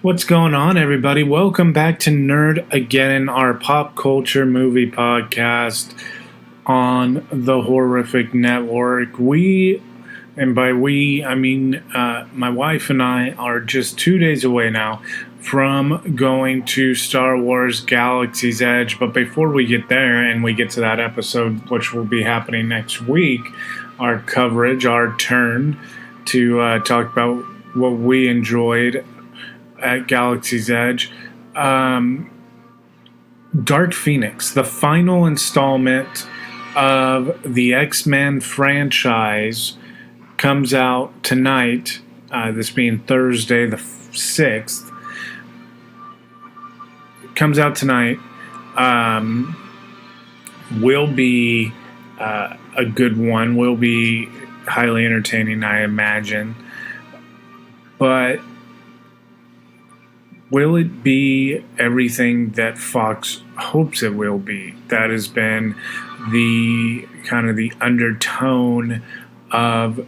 What's going on, everybody? Welcome back to Nerdageddeon, our pop culture movie podcast on the Horrific Network. And by we, I mean my wife and I are just 2 days away now from going to Star Wars Galaxy's Edge. But before we get there and we get to that episode, which will be happening next week, our turn to talk about what we enjoyed at Galaxy's Edge. Dark Phoenix, the final installment of the X-Men franchise, comes out tonight, this being Thursday the 6th. Comes out tonight. Will be a good one. Will be highly entertaining, I imagine. But will it be everything that Fox hopes it will be? That has been the kind of the undertone of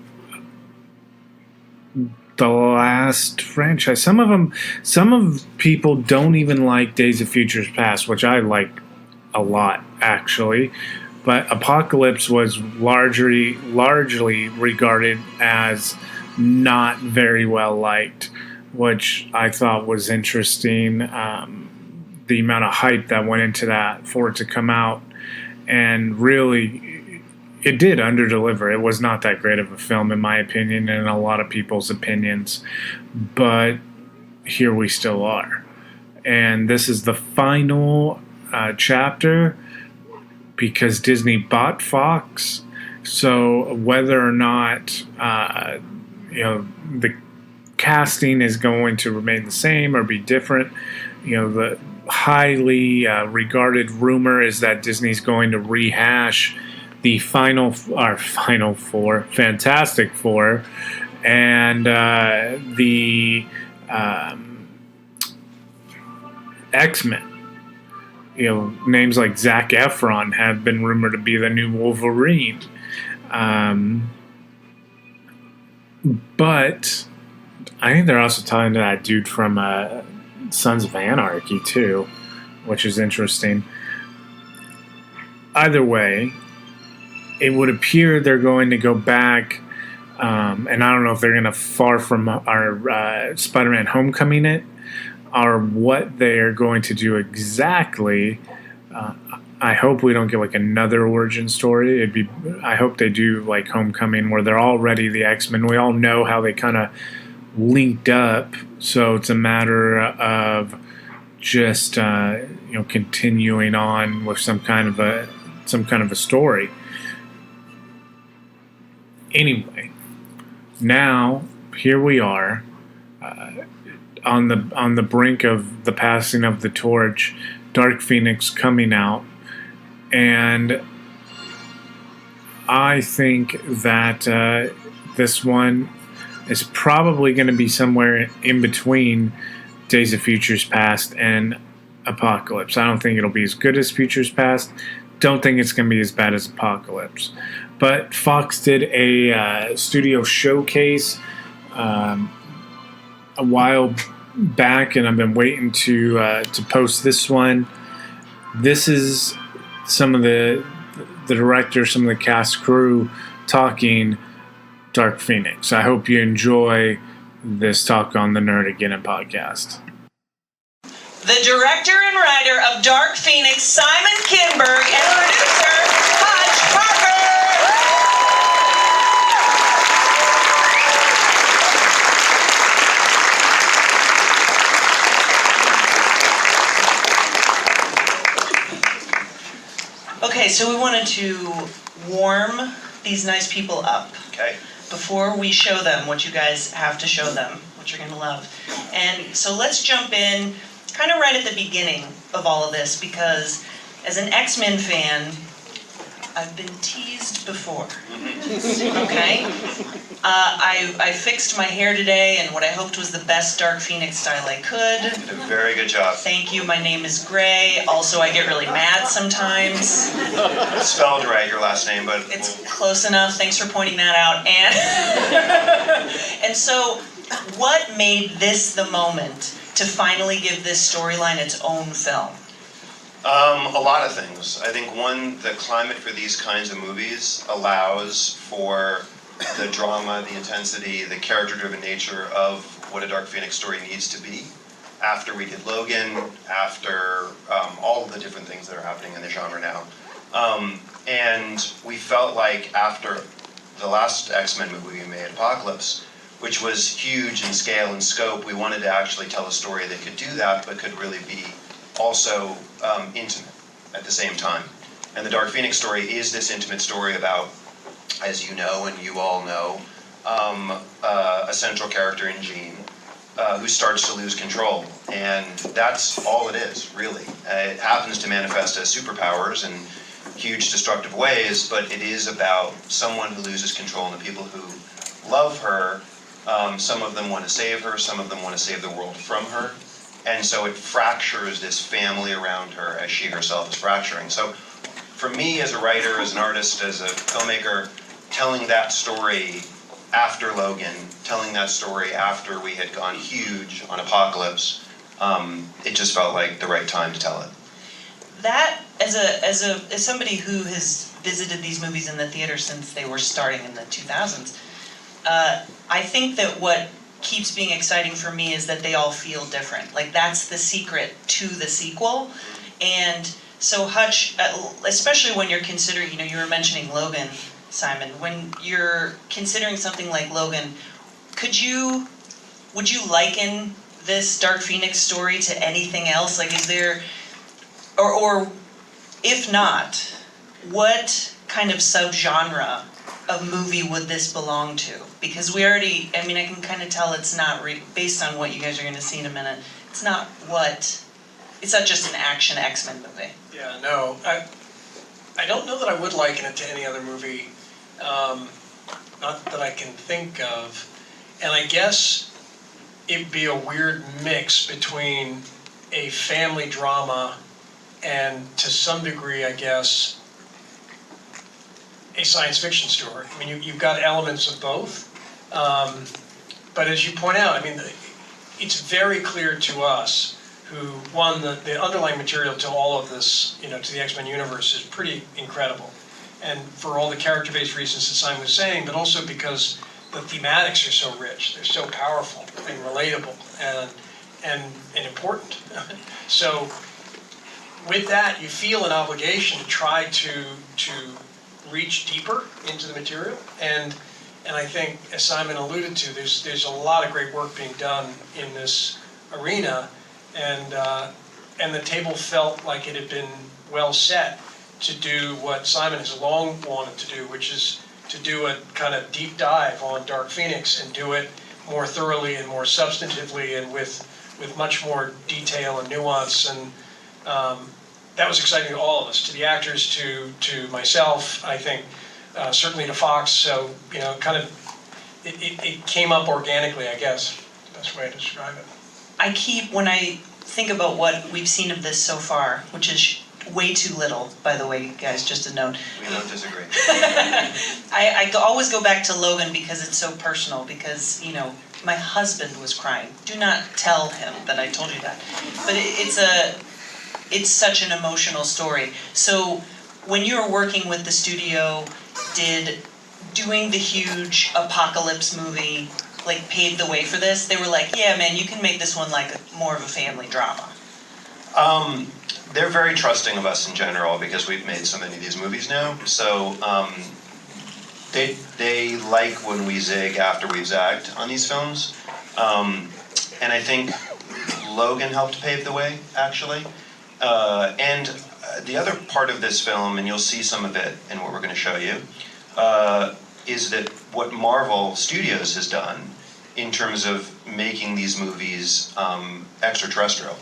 the last franchise. Some of people don't even like Days of Futures Past, which I like a lot, actually. But Apocalypse was largely regarded as not very well liked, which I thought was interesting. The amount of hype that went into that for it to come out, and really, it did underdeliver. It was not that great of a film, in my opinion, and in a lot of people's opinions. But here we still are, and this is the final chapter because Disney bought Fox. So whether or not the casting is going to remain the same or be different. The highly regarded rumor is that Disney's going to rehash the Fantastic Four, and the X-Men. Names like Zac Efron have been rumored to be the new Wolverine. But I think they're also talking to that dude from Sons of Anarchy, too, which is interesting. Either way, it would appear they're going to go back, and I don't know if they're going to far from our Spider-Man Homecoming it, or what they're going to do exactly. I hope we don't get like another origin story. I hope they do like Homecoming, where they're already the X-Men. We all know how they kind of linked up, so it's a matter of just continuing on with some kind of a story. Anyway, now here we are on the brink of the passing of the torch. Dark Phoenix coming out, and I think that this one is probably going to be somewhere in between Days of Futures Past and Apocalypse. I don't think it'll be as good as Futures Past. Don't think it's going to be as bad as Apocalypse. But Fox did a studio showcase a while back, and I've been waiting to post this one. This is some of the director, some of the cast crew talking Dark Phoenix. I hope you enjoy this talk on the Nerdageddeon podcast. The director and writer of Dark Phoenix, Simon Kinberg, and producer, Hutch Parker. Okay, so we wanted to warm these nice people up. Okay. Before we show them what you guys have to show them, what you're going to love. And so let's jump in kind of right at the beginning of all of this, because as an X-Men fan, I've been teased before. Okay? I fixed my hair today in what I hoped was the best Dark Phoenix style I could. You did a very good job. Thank you. My name is Gray. Also, I get really mad sometimes. It's spelled right, your last name, but... It's close enough. Thanks for pointing that out. And so, what made this the moment to finally give this storyline its own film? A lot of things. I think one, the climate for these kinds of movies allows for the drama, the intensity, the character-driven nature of what a Dark Phoenix story needs to be. After we did Logan, after all of the different things that are happening in the genre now. And we felt like after the last X-Men movie we made, Apocalypse, which was huge in scale and scope, we wanted to actually tell a story that could do that, but could really be also intimate at the same time. And the Dark Phoenix story is this intimate story about, as you know and you all know, a central character in Jean who starts to lose control. And that's all it is, really. It happens to manifest as superpowers in huge destructive ways, but it is about someone who loses control and the people who love her. Some of them want to save her, some of them want to save the world from her. And so it fractures this family around her as she herself is fracturing. So for me as a writer, as an artist, as a filmmaker, telling that story after Logan, telling that story after we had gone huge on Apocalypse, it just felt like the right time to tell it. That, as somebody who has visited these movies in the theater since they were starting in the 2000s, I think that what keeps being exciting for me is that they all feel different. Like, that's the secret to the sequel. And so Hutch, especially when you're considering, you were mentioning Logan, Simon, when you're considering something like Logan, would you liken this Dark Phoenix story to anything else? Like, is there, or if not, what kind of subgenre of movie would this belong to? Because we already, I can kind of tell it's not, based on what you guys are going to see in a minute, it's not just an action X-Men movie. Yeah, no, I don't know that I would liken it to any other movie, not that I can think of. And I guess it'd be a weird mix between a family drama and, to some degree, I guess, a science fiction story. You've got elements of both. But as you point out, it's very clear to us who, one, the underlying material to all of this, to the X-Men universe is pretty incredible. And for all the character-based reasons that Simon was saying, but also because the thematics are so rich, they're so powerful and relatable and important. So with that, you feel an obligation to try to reach deeper into the material. And I think, as Simon alluded to, there's a lot of great work being done in this arena, and the table felt like it had been well set to do what Simon has long wanted to do, which is to do a kind of deep dive on Dark Phoenix and do it more thoroughly and more substantively and with much more detail and nuance. And that was exciting to all of us, to the actors, to myself, I think, certainly to Fox. So, it came up organically, I guess, the best way to describe it. When I think about what we've seen of this so far, which is way too little, by the way, guys, just a note. We don't disagree. I always go back to Logan because it's so personal, because, my husband was crying. Do not tell him that I told you that. But it's such an emotional story. So when you were working with the studio, did doing the huge Apocalypse movie pave the way for this? They were like, yeah, man, you can make this one more of a family drama. They're very trusting of us in general because we've made so many of these movies now. So they like when we zig after we've zagged on these films. And I think Logan helped pave the way, actually. And the other part of this film, and you'll see some of it in what we're going to show you, is that what Marvel Studios has done in terms of making these movies extraterrestrial,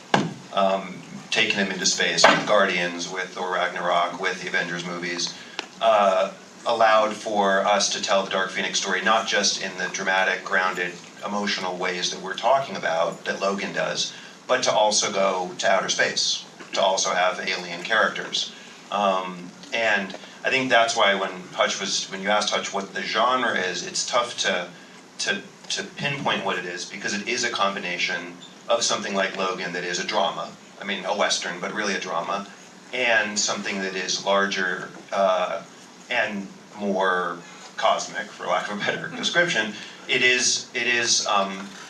taking them into space with Guardians, with Thor Ragnarok, with the Avengers movies, allowed for us to tell the Dark Phoenix story not just in the dramatic, grounded, emotional ways that we're talking about, that Logan does, but to also go to outer space, to also have alien characters. And I think that's why when you asked Hutch what the genre is, it's tough to pinpoint what it is, because it is a combination of something like Logan that is a drama. I mean, a Western, but really a drama, and something that is larger and more cosmic, for lack of a better description. It is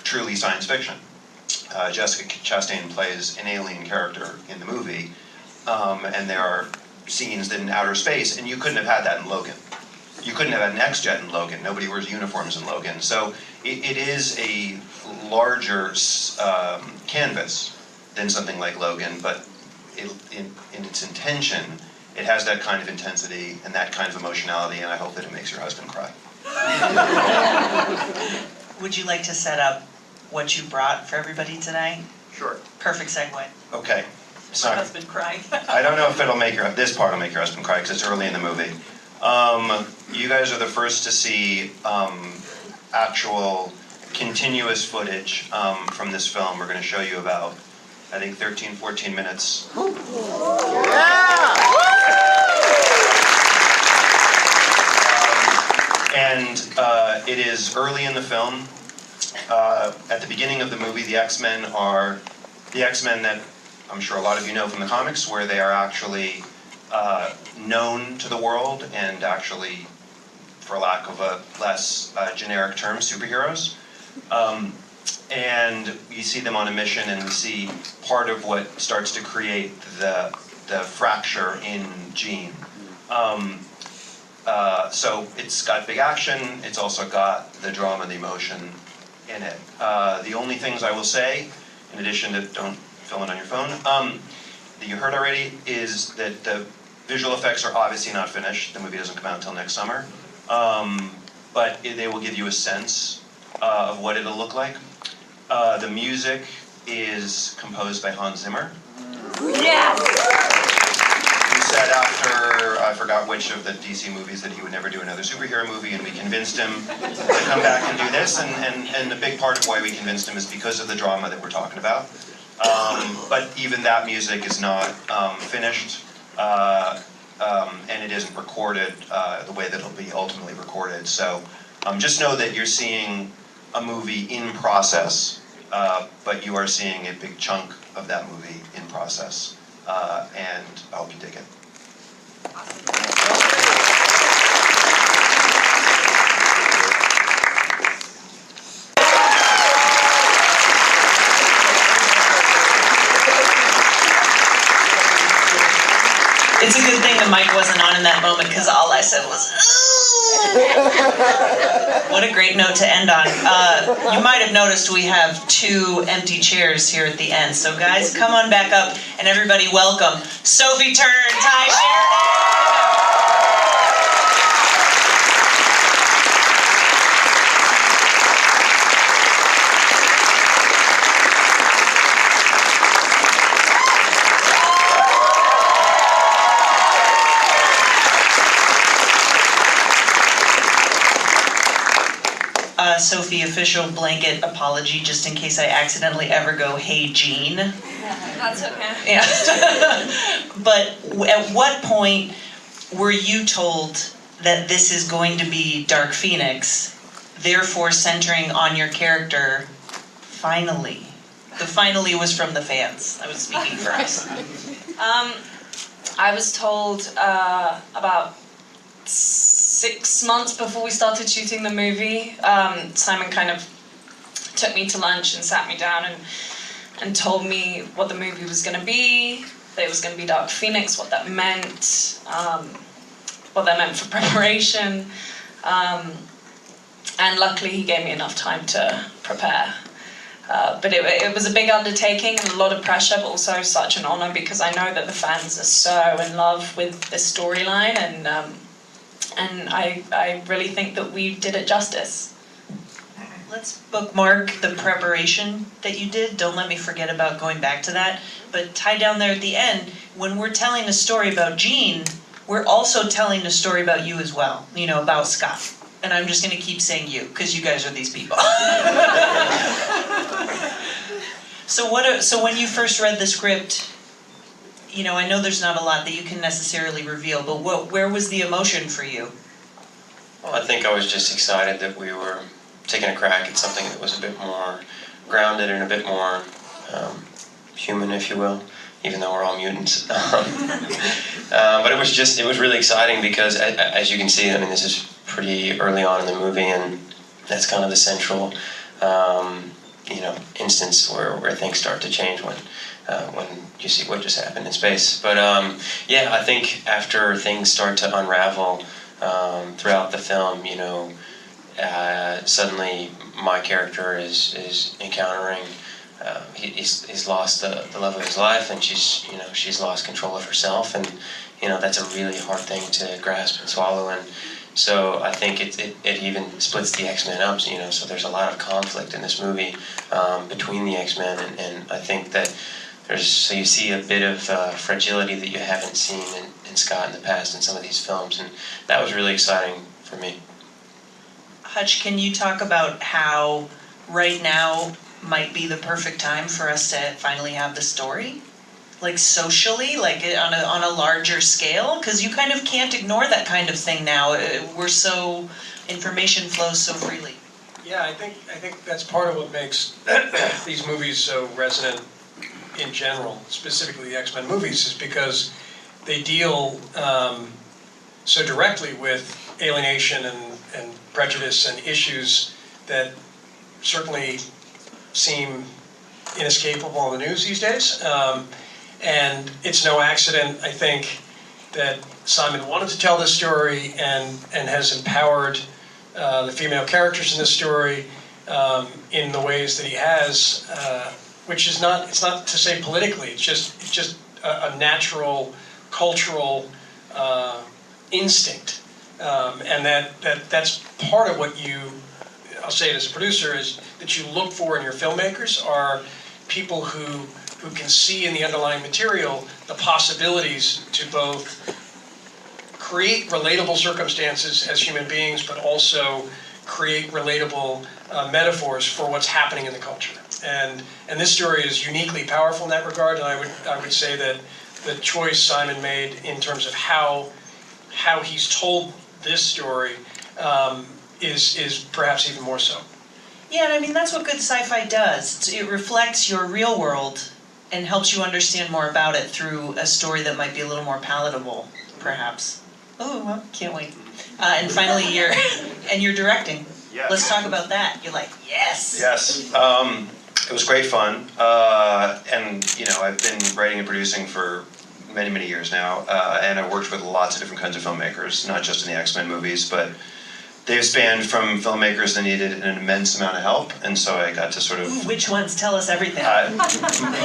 truly science fiction. Jessica Chastain plays an alien character in the movie, and there are scenes in outer space, and you couldn't have had that in Logan. You couldn't have had NextJet in Logan. Nobody wears uniforms in Logan. So it is a larger canvas than something like Logan, but in its intention, it has that kind of intensity and that kind of emotionality, and I hope that it makes your husband cry. Would you like to set up what you brought for everybody today? Sure. Perfect segue. Okay. My Sorry. husband crying. I don't know if this part will make your husband cry because it's early in the movie. You guys are the first to see actual continuous footage from this film. We're going to show you about, I think, 13, 14 minutes. And it is early in the film. At the beginning of the movie, the X-Men are the X-Men that I'm sure a lot of you know from the comics, where they are actually known to the world and actually, for lack of a less generic term, superheroes. And you see them on a mission, and we see part of what starts to create the fracture in Jean. So it's got big action, it's also got the drama and the emotion in it. The only things I will say, in addition to don't fill in on your phone, that you heard already, is that the visual effects are obviously not finished. The movie doesn't come out until next summer. But they will give you a sense of what it'll look like. The music is composed by Hans Zimmer. Yeah. He said after, I forgot which of the DC movies, that he would never do another superhero movie, and we convinced him to come back and do this, and a big part of why we convinced him is because of the drama that we're talking about. But even that music is not finished, and it isn't recorded the way that it'll be ultimately recorded. So just know that you're seeing a movie in process, but you are seeing a big chunk of that movie in process, and I hope you dig it. It's a good thing the mic wasn't on in that moment, because all I said was, ooh! What a great note to end on. You might have noticed we have 2 empty chairs here at the end. So guys, come on back up, and everybody welcome Sophie Turner and Ty Sheridan! Sophie, official blanket apology, just in case I accidentally ever go, hey, Jean. That's okay. Yeah. But at what point were you told that this is going to be Dark Phoenix, therefore centering on your character, finally? The finally was from the fans. I was speaking for us. I was told about 6 months before we started shooting the movie. Simon kind of took me to lunch and sat me down and told me what the movie was going to be, that it was going to be Dark Phoenix, what that meant for preparation. And luckily he gave me enough time to prepare. But it was a big undertaking and a lot of pressure, but also such an honor, because I know that the fans are so in love with this storyline, and I really think that we did it justice. Let's bookmark the preparation that you did. Don't let me forget about going back to that. But tie down there at the end, when we're telling a story about Jean, we're also telling a story about you as well, about Scott. And I'm just going to keep saying you, because you guys are these people. So when you first read the script, I know there's not a lot that you can necessarily reveal, but where was the emotion for you? Well, I think I was just excited that we were taking a crack at something that was a bit more grounded and a bit more human, if you will, even though we're all mutants. But it was really exciting because, as you can see, I mean, this is pretty early on in the movie, and that's kind of the central, instance where things start to change when you see what just happened in space. But yeah, I think after things start to unravel throughout the film, suddenly my character is encountering. He's lost the love of his life, and she's lost control of herself, and that's a really hard thing to grasp and swallow. And so I think it even splits the X-Men up. So there's a lot of conflict in this movie between the X-Men, and I think that so you see a bit of fragility that you haven't seen in Scott in the past in some of these films, and that was really exciting for me. Hutch, can you talk about how right now might be the perfect time for us to finally have the story? Like socially, like on a larger scale? Because you kind of can't ignore that kind of thing now. Information flows so freely. Yeah, I think that's part of what makes these movies so resonant in general, specifically the X-Men movies, is because they deal so directly with alienation and prejudice and issues that certainly seem inescapable in the news these days. And it's no accident, I think, that Simon wanted to tell this story and has empowered the female characters in this story in the ways that he has, which is it's not to say politically, it's just a natural cultural instinct. And that's part of what I'll say it as a producer, is that you look for in your filmmakers are people who can see in the underlying material the possibilities to both create relatable circumstances as human beings, but also create relatable metaphors for what's happening in the culture. And this story is uniquely powerful in that regard, and I would say that the choice Simon made in terms of how he's told this story is perhaps even more so. Yeah, and I mean, that's what good sci-fi does. It reflects your real world and helps you understand more about it through a story that might be a little more palatable, perhaps. Oh, well, can't wait. And finally, you're directing. Yes. Let's talk about that. You're like, yes. Yes. It was great fun. And, I've been writing and producing for many, many years now. And I've worked with lots of different kinds of filmmakers, not just in the X-Men movies, but they've spanned from filmmakers that needed an immense amount of help. And so I got to sort of... Ooh, which ones? Tell us everything.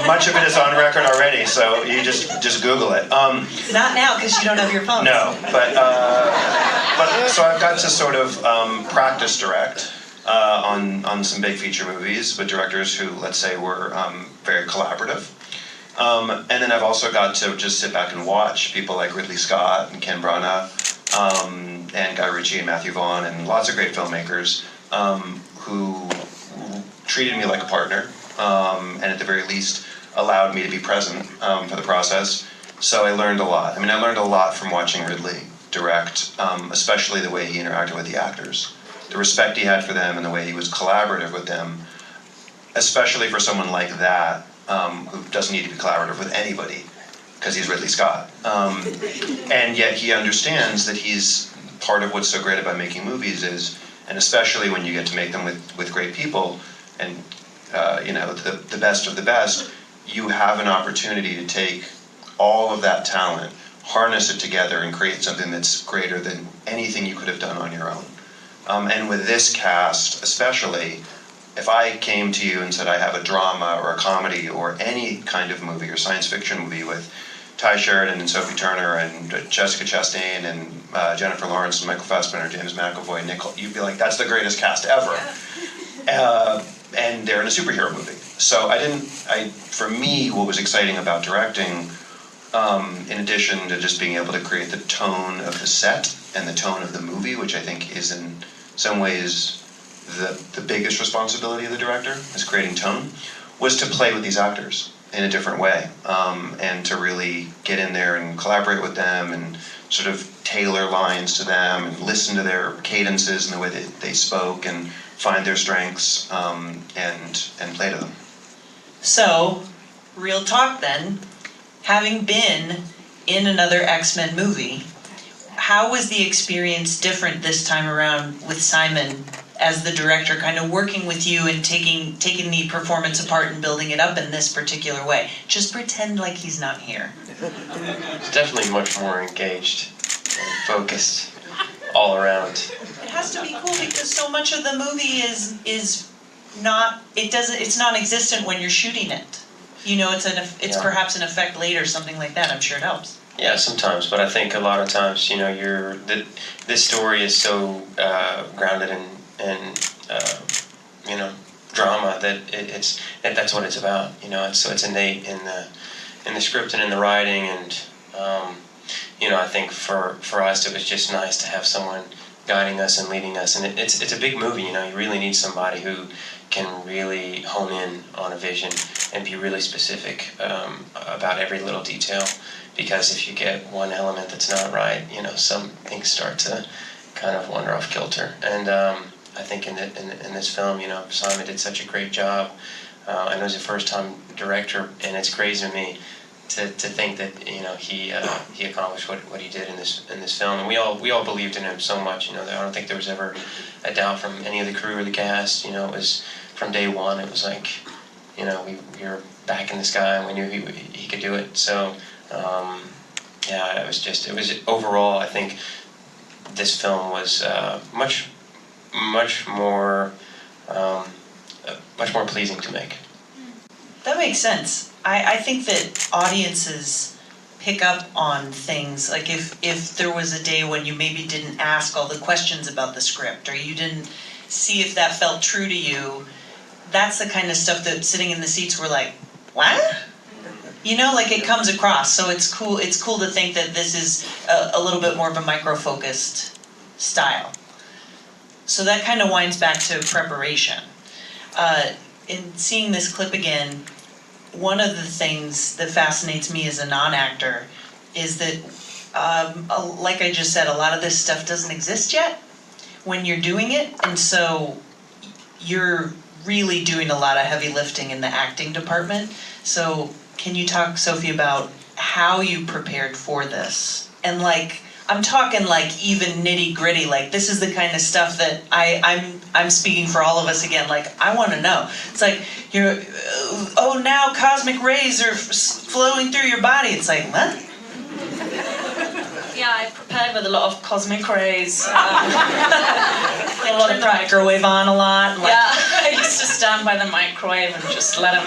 Much of it is on record already, so you just Google it. Not now, because you don't have your phone. No, but so I've got to sort of practice direct on some big feature movies with directors who, let's say, were very collaborative. And then I've also got to just sit back and watch people like Ridley Scott and Ken Branagh, and Guy Ritchie and Matthew Vaughn, and lots of great filmmakers who treated me like a partner, and at the very least allowed me to be present for the process. So I learned a lot. I mean, I learned a lot from watching Ridley direct, especially the way he interacted with the actors, the respect he had for them, and the way he was collaborative with them, especially for someone like that, who doesn't need to be collaborative with anybody, because he's Ridley Scott. And yet he understands that he's part of what's so great about making movies is, and especially when you get to make them with great people, and the best of the best, you have an opportunity to take all of that talent, harness it together, and create something that's greater than anything you could have done on your own. And with this cast, especially, if I came to you and said I have a drama or a comedy or any kind of movie or science fiction movie with Ty Sheridan and Sophie Turner and Jessica Chastain and Jennifer Lawrence and Michael Fassbender, James McAvoy, you'd be like, that's the greatest cast ever. And they're in a superhero movie. So for me, what was exciting about directing, in addition to just being able to create the tone of the set and the tone of the movie, which I think is in some ways the biggest responsibility of the director, is creating tone, was to play with these actors in a different way, and to really get in there and collaborate with them and sort of tailor lines to them and listen to their cadences and the way that they spoke and find their strengths, and play to them. So, real talk then, having been in another X-Men movie, how was the experience different this time around with Simon as the director, kind of working with you and taking the performance apart and building it up in this particular way? Just pretend like he's not here. He's definitely much more engaged and focused all around. It has to be cool because so much of the movie is not, it's non-existent when you're shooting it. You know, it's perhaps an effect later, something like that. I'm sure it helps. Yeah, sometimes, but I think a lot of times, you know, this story is so grounded in you know, drama that that's what it's about. You know, it's innate in the script and in the writing, and you know, I think for us it was just nice to have someone guiding us and leading us, and it's a big movie. You know, you really need somebody who can really hone in on a vision and be really specific about every little detail. Because if you get one element that's not right, you know, some things start to kind of wander off kilter. And I think in this film, you know, Simon did such a great job. I know he's a first-time director, and it's crazy to me to think that, you know, he accomplished what he did in this film. And we all believed in him so much. You know, I don't think there was ever a doubt from any of the crew or the cast. You know, it was from day one. It was like, you know, we were backing this guy, and we knew he could do it. So. Yeah, it was overall, I think this film was much more pleasing to make. That makes sense. I think that audiences pick up on things, like if there was a day when you maybe didn't ask all the questions about the script, or you didn't see if that felt true to you, that's the kind of stuff that sitting in the seats were like, what? You know, like it comes across, so it's cool to think that this is a little bit more of a micro-focused style. So that kind of winds back to preparation. In seeing this clip again, one of the things that fascinates me as a non-actor is that, like I just said, a lot of this stuff doesn't exist yet when you're doing it, and so you're really doing a lot of heavy lifting in the acting department. So can you talk, Sophie, about how you prepared for this? And like, I'm talking like even nitty gritty, like this is the kind of stuff that I'm speaking for all of us again, like I want to know. It's like, oh, now cosmic rays are flowing through your body. It's like, what? Yeah, I prepared with a lot of cosmic rays. Like a lot of microwave on a lot. Like, Yeah, I used to stand by the microwave and just let them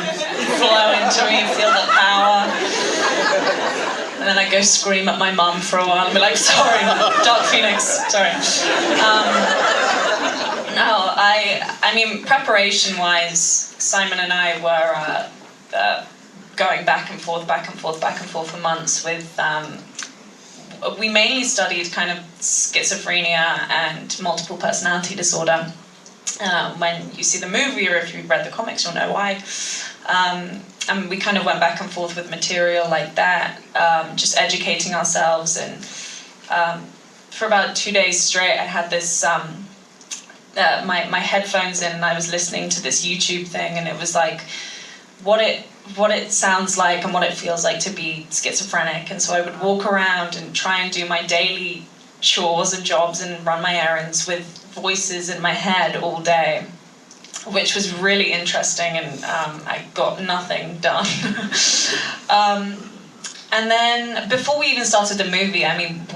flow into me, feel the power. And then I'd go scream at my mum for a while and be like, sorry, Dark Phoenix, sorry. No, I mean, preparation-wise, Simon and I were going back and forth for months with... we mainly studied kind of schizophrenia and multiple personality disorder. When you see the movie, or if you've read the comics, you'll know why. And we kind of went back and forth with material like that, just educating ourselves. And for about 2 days straight, I had this, my headphones in, and I was listening to this YouTube thing, and it was like, what it sounds like and what it feels like to be schizophrenic. And so I would walk around and try and do my daily chores and jobs and run my errands with voices in my head all day, which was really interesting, and I got nothing done. And then before we even started the movie, I mean,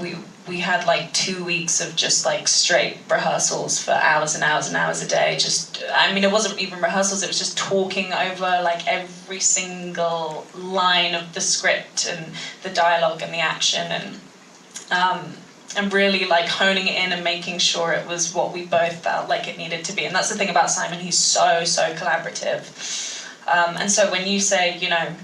we had like 2 weeks of just like straight rehearsals for hours and hours and hours a day. Just, I mean, it wasn't even rehearsals, it was just talking over like every single line of the script and the dialogue and the action, and really like honing it in and making sure it was what we both felt like it needed to be. And that's the thing about Simon, he's so collaborative. And so when you say, you know,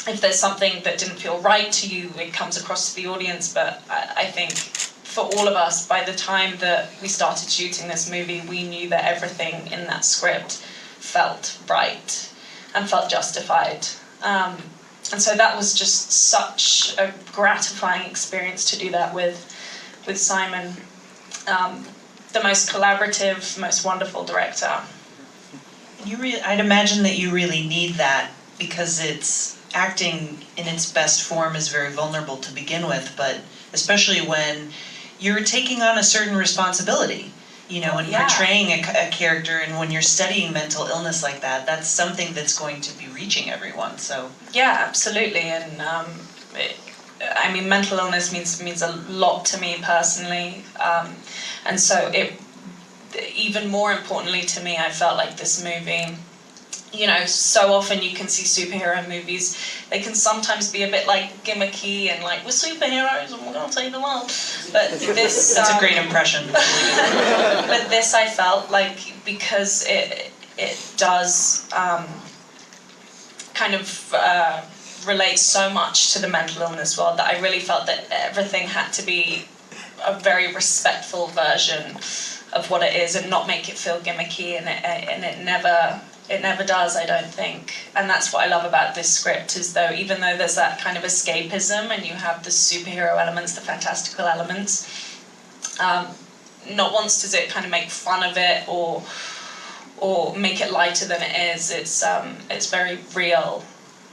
if there's something that didn't feel right to you, it comes across to the audience. But I think for all of us, by the time that we started shooting this movie, we knew that everything in that script felt right and felt justified. And so that was just such a gratifying experience to do that with Simon, the most collaborative, most wonderful director. I'd imagine that you really need that because it's acting in its best form is very vulnerable to begin with, but especially when you're taking on a certain responsibility, you know, and portraying a character, and when you're studying mental illness like that, that's something that's going to be reaching everyone. So yeah, absolutely, and I mean, mental illness means a lot to me personally, and so even more importantly to me, I felt like this movie, you know, so often you can see superhero movies, they can sometimes be a bit like gimmicky and like, we're superheroes and we're gonna save the world. But this... That's a great impression. But this I felt like, because it does kind of relate so much to the mental illness world, that I really felt that everything had to be a very respectful version of what it is and not make it feel gimmicky, and it never does, I don't think. And that's what I love about this script, is though, even though there's that kind of escapism and you have the superhero elements, the fantastical elements, not once does it kind of make fun of it or make it lighter than it is. It's very real,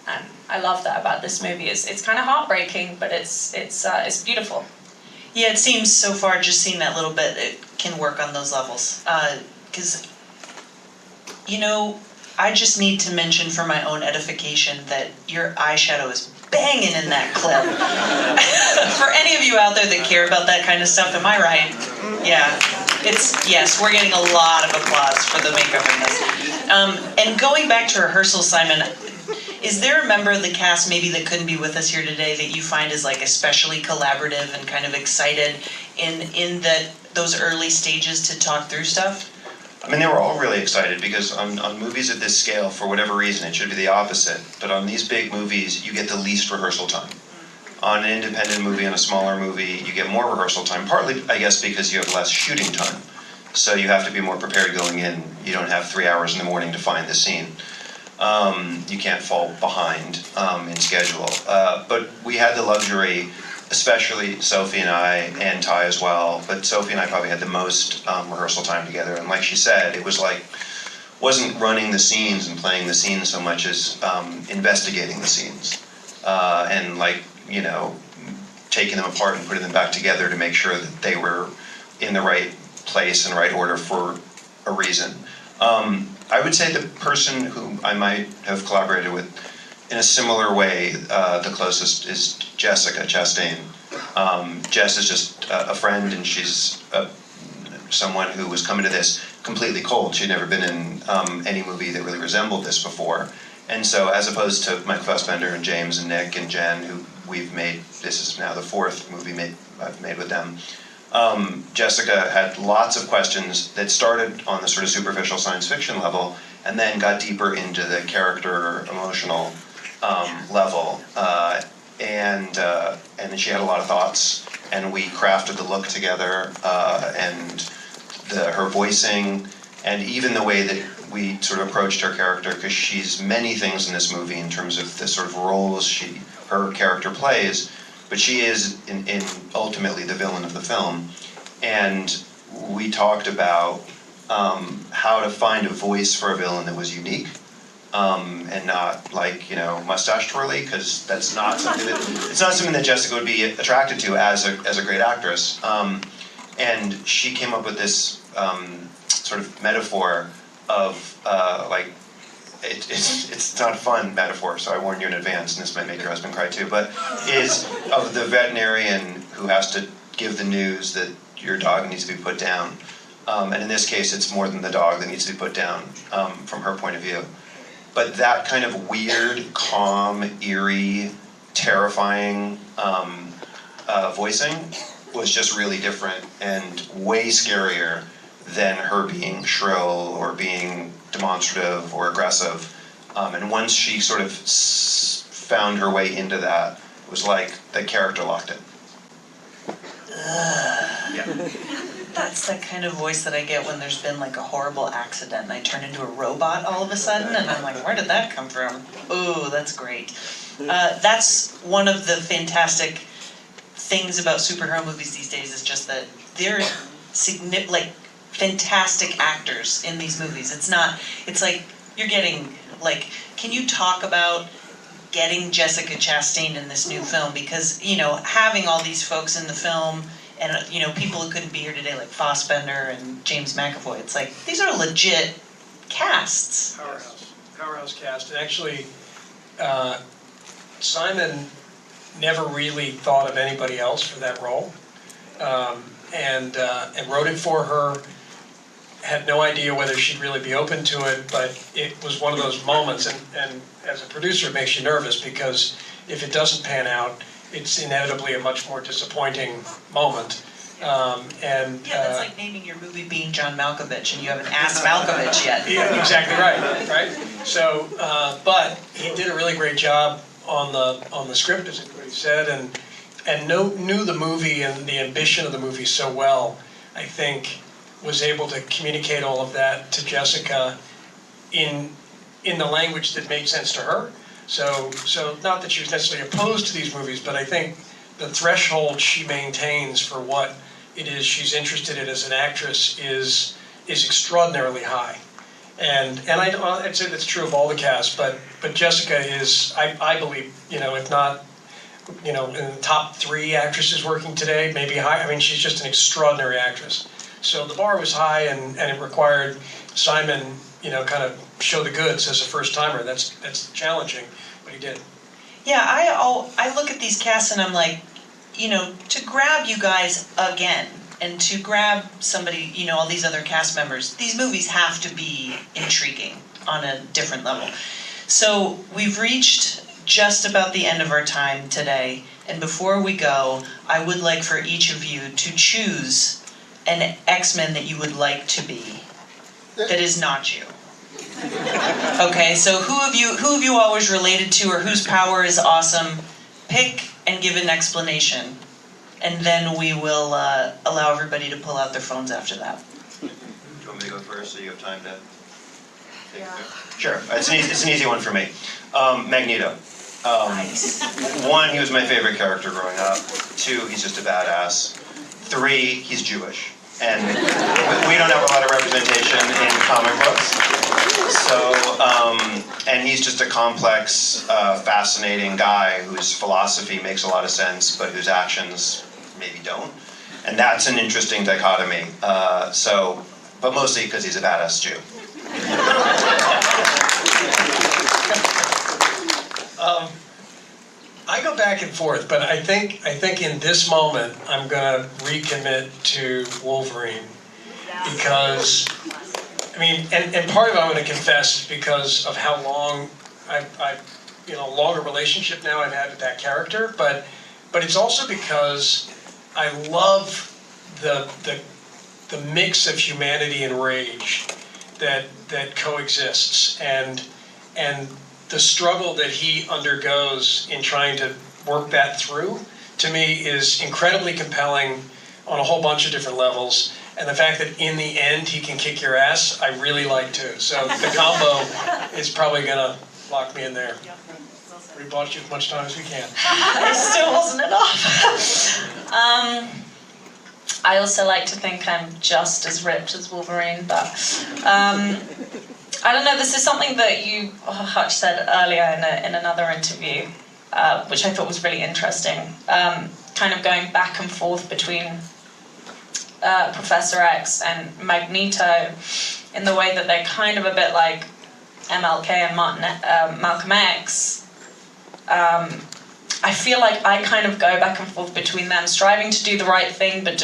and I love that about this movie. It's kind of heartbreaking, but it's beautiful. Yeah, it seems so far, just seeing that little bit, it can work on those levels. Because, you know, I just need to mention for my own edification that your eyeshadow is banging in that clip. For any of you out there that care about that kind of stuff, am I right? Yeah. Yes, we're getting a lot of applause for the makeup in this. And going back to rehearsal, Simon, is there a member of the cast maybe that couldn't be with us here today that you find is like especially collaborative and kind of excited in those early stages to talk through stuff? I mean, they were all really excited because on movies at this scale, for whatever reason, it should be the opposite. But on these big movies, you get the least rehearsal time. On an independent movie, on a smaller movie, you get more rehearsal time, partly, I guess, because you have less shooting time. So you have to be more prepared going in. You don't have 3 hours in the morning to find the scene. You can't fall behind in schedule. But we had the luxury, especially Sophie and I, and Ty as well, but Sophie and I probably had the most rehearsal time together. And like she said, it was like, wasn't running the scenes and playing the scenes so much as investigating the scenes. And like, you know, taking them apart and putting them back together to make sure that they were in the right place and right order for a reason. I would say the person who I might have collaborated with in a similar way, the closest is Jessica Chastain. Jess is just a friend, and she's someone who was coming to this completely cold. She'd never been in any movie that really resembled this before. And so as opposed to Michael Fassbender and James and Nick and Jen, who we've made, this is now the fourth movie I've made with them, Jessica had lots of questions that started on the sort of superficial science fiction level and then got deeper into the character emotional level. And then she had a lot of thoughts, and we crafted the look together, and her voicing, and even the way that we sort of approached her character, because she's many things in this movie in terms of the sort of roles her character plays, but she is in ultimately the villain of the film. And we talked about how to find a voice for a villain that was unique, and not like, you know, mustache twirly, because that's not something that Jessica would be attracted to as a great actress. And she came up with this sort of metaphor of like, it's not a fun metaphor, so I warn you in advance, and this might make your husband cry too, but is of the veterinarian who has to give the news that your dog needs to be put down. And in this case, it's more than the dog that needs to be put down from her point of view. But that kind of weird, calm, eerie, terrifying voicing was just really different and way scarier than her being shrill or being demonstrative or aggressive. And once she sort of found her way into that, it was like the character locked in. Yeah. That's the kind of voice that I get when there's been like a horrible accident and I turn into a robot all of a sudden, and I'm like, where did that come from? Ooh, that's great. That's one of the fantastic things about superhero movies these days, is just that they're fantastic actors in these movies. It's like You're getting, like, can you talk about getting Jessica Chastain in this new film? Because, you know, having all these folks in the film and, you know, people who couldn't be here today, like Fassbender and James McAvoy, it's like, these are legit casts. Powerhouse cast. And actually, Simon never really thought of anybody else for that role, and wrote it for her. Had no idea whether she'd really be open to it, but it was one of those moments, and as a producer it makes you nervous, because if it doesn't pan out, it's inevitably a much more disappointing moment. Yeah, that's like naming your movie being John Malkovich and you haven't asked Malkovich yet. Yeah, exactly right. So, but he did a really great job on the script, as everybody said, and knew the movie and the ambition of the movie so well. I think was able to communicate all of that to Jessica in the language that made sense to her. So not that she was necessarily opposed to these movies, but I think the threshold she maintains for what it is she's interested in as an actress is extraordinarily high. And I'd say that's true of all the cast, but Jessica is, I believe, you know, if not, you know, in the top 3 actresses working today, maybe high. I mean, she's just an extraordinary actress. So the bar was high, and it required Simon, you know, kind of show the goods as a first timer. That's challenging, but he did. Yeah, I look at these casts and I'm like, you know, to grab you guys again and to grab somebody, you know, all these other cast members, these movies have to be intriguing on a different level. So we've reached just about the end of our time today, and before we go, I would like for each of you to choose an X-Men that you would like to be that is not you. Okay, so who of you all was related to or whose power is awesome? Pick and give an explanation, and then we will allow everybody to pull out their phones after that. Do you want me to go first so you have time to take Yeah. it? Sure. It's an easy one for me. Magneto. Nice. 1, he was my favorite character growing up. 2, he's just a badass. 3, he's Jewish. And we don't have a lot of representation in comic books. So, and he's just a complex, fascinating guy whose philosophy makes a lot of sense, but whose actions maybe don't. And that's an interesting dichotomy. But mostly because he's a badass Jew. I go back and forth, but I think in this moment I'm gonna recommit to Wolverine, because I mean, and part of it I'm gonna confess is because of how long I've you know, longer relationship now I've had with that character, but it's also because I love the mix of humanity and rage that coexists, and the struggle that he undergoes in trying to work that through, to me, is incredibly compelling on a whole bunch of different levels. And the fact that in the end he can kick your ass, I really like too. So the combo is probably gonna lock me in there. We bought you as much time as we can. It still wasn't enough. I also like to think I'm just as ripped as Wolverine, but I don't know, this is something that you, Hutch, said earlier in another interview, which I thought was really interesting, kind of going back and forth between Professor X and Magneto in the way that they're kind of a bit like MLK and Malcolm X. I feel like I kind of go back and forth between them, striving to do the right thing, but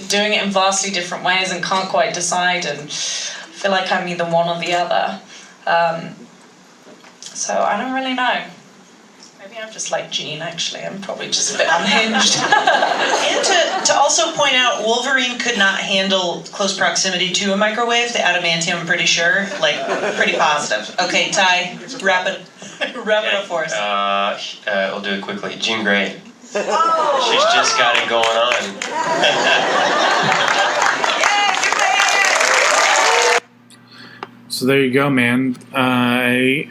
doing it in vastly different ways and can't quite decide, and feel like I'm either one or the other. So I don't really know. Maybe I'm just like Jean, actually. I'm probably just a bit unhinged. And to also point out, Wolverine could not handle close proximity to a microwave. The adamantium, I'm pretty sure, like, pretty positive. Okay, Ty, wrap it up for us. I'll do it quickly. Jean Grey. Oh. She's just got it going on. So there you go, man. I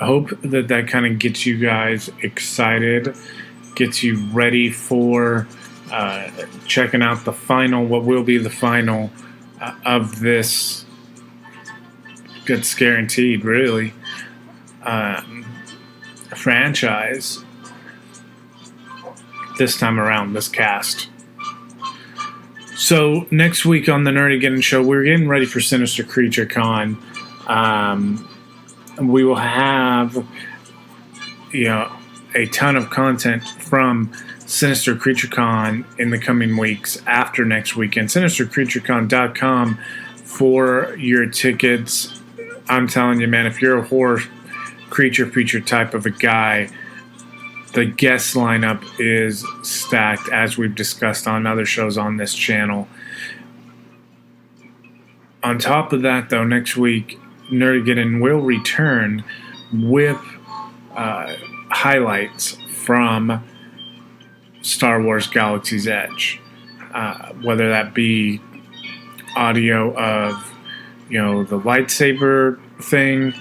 hope that kind of gets you guys excited, gets you ready for checking out the final, what will be the final of this It's guaranteed, really. Franchise this time around, this cast. So next week on the Nerdageddeon show, we're getting ready for Sinister Creature Con. We will have, a ton of content from Sinister Creature Con in the coming weeks after next weekend. SinisterCreatureCon.com for your tickets. I'm telling you, man, if you're a horror creature feature type of a guy, the guest lineup is stacked, as we've discussed on other shows on this channel. On top of that, though, next week, Nerdageddeon will return with highlights from Star Wars Galaxy's Edge. Whether that be audio of, the lightsaber thing.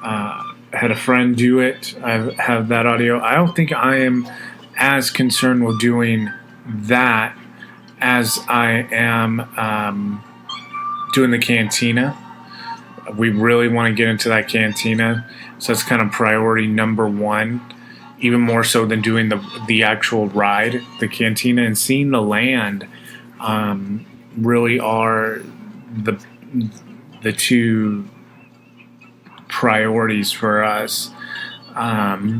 I had a friend do it. I have that audio. I don't think I am as concerned with doing that as I am doing the cantina. We really want to get into that cantina, so that's kind of priority number one, even more so than doing the actual ride. The cantina and seeing the land really are the two priorities for us. But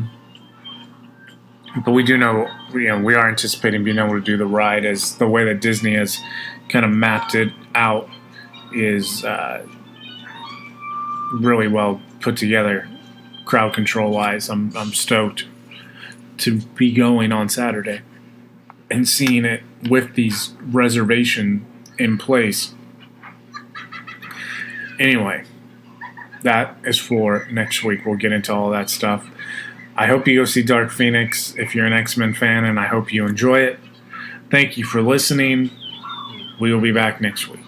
we do know, we are anticipating being able to do the ride, as the way that Disney has kind of mapped it out is really well put together, crowd control wise. I'm stoked to be going on Saturday and seeing it with these reservations in place. Anyway, that is for next week. We'll get into all that stuff. I hope you go see Dark Phoenix if you're an X-Men fan, and I hope you enjoy it. Thank you for listening. We will be back next week.